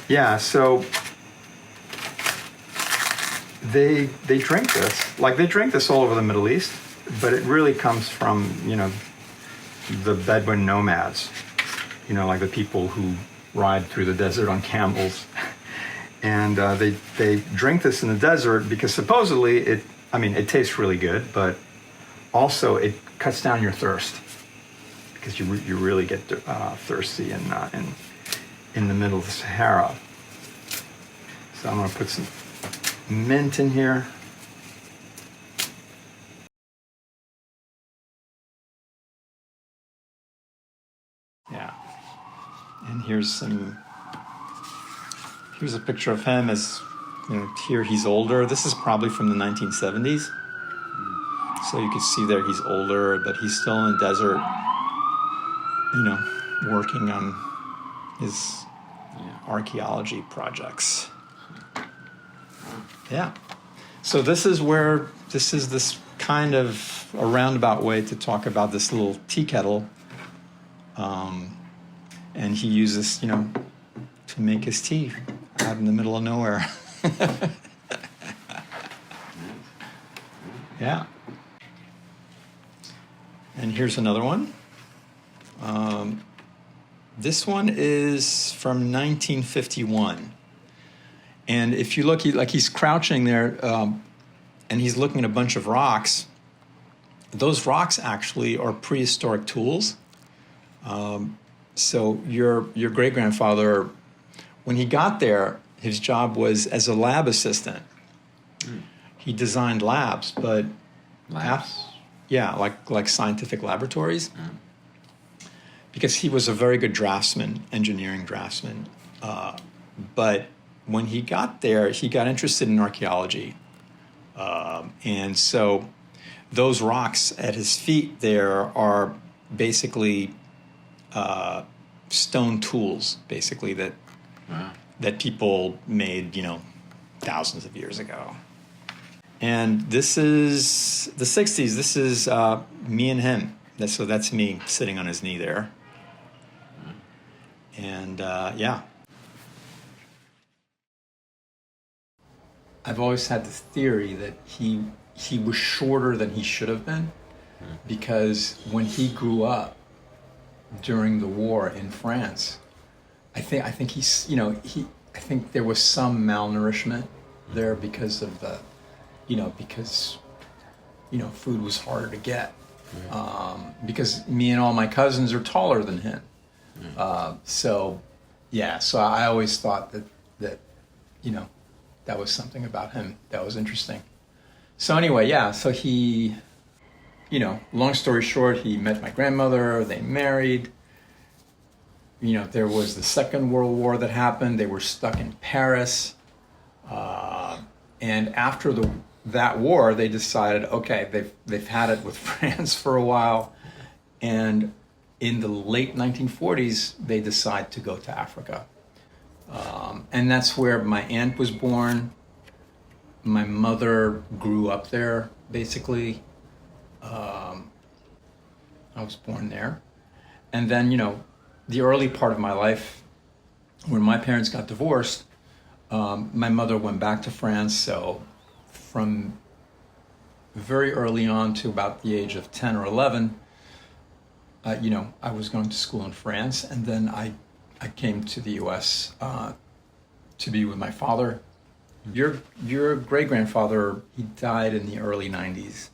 Yeah, so they drink this. Like, they drink this all over the Middle East, but it really comes from, the Bedouin nomads, like the people who ride through the desert on camels. And they drink this in the desert because supposedly it tastes really good, but also it cuts down your thirst because you really get thirsty in the middle of the Sahara. So I'm going to put some mint in here. Yeah. And here's a picture of him as, here he's older. This is probably from the 1970s. So you can see there he's older, but he's still in the desert, working on his archaeology projects. Yeah. So this is this kind of a roundabout way to talk about this little tea kettle. And he uses, to make his tea out in the middle of nowhere. Yeah. And here's another one. This one is from 1951. And if you look, he's crouching there, and he's looking at a bunch of rocks. Those rocks actually are prehistoric tools. So your great-grandfather, when he got there, his job was as a lab assistant. He designed labs, but labs, like scientific laboratories, because he was a very good engineering draftsman. But when he got there, he got interested in archaeology, and so those rocks at his feet there are basically stone tools, basically that people made, thousands of years ago. And this is the 60s. This is me and him. So that's me sitting on his knee there. And I've always had this theory that he was shorter than he should have been, because when he grew up during the war in France, I think he's, I think there was some malnourishment there because of the, because food was harder to get. Because me and all my cousins are taller than him. So I always thought that that was something about him that was interesting. So anyway, so he, long story short, he met my grandmother, they married. There was the Second World War that happened. They were stuck in Paris. And after that war, they decided, okay, they've had it with France for a while. And in the late 1940s, they decide to go to Africa. And that's where my aunt was born. My mother grew up there, basically. I was born there. And then, the early part of my life, when my parents got divorced, my mother went back to France. So from very early on to about the age of 10 or 11, I was going to school in France. And then I came to the U.S. To be with my father. Your great-grandfather, he died in the early 90s.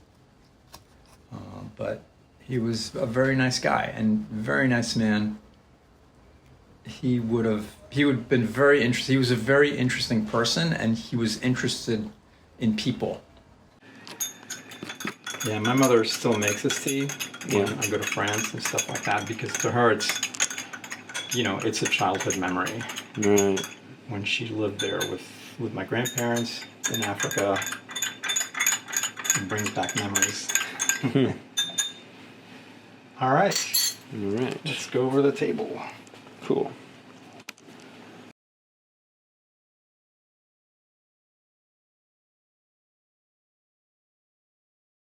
But he was a very nice guy and very nice man. He would have been very interested. He was a very interesting person, and he was interested in people. Yeah, my mother still makes this tea when I go to France and stuff like that, because to her it's, it's a childhood memory. Right. When she lived there with my grandparents in Africa, it brings back memories. All right. All right. Let's go over the table. Cool.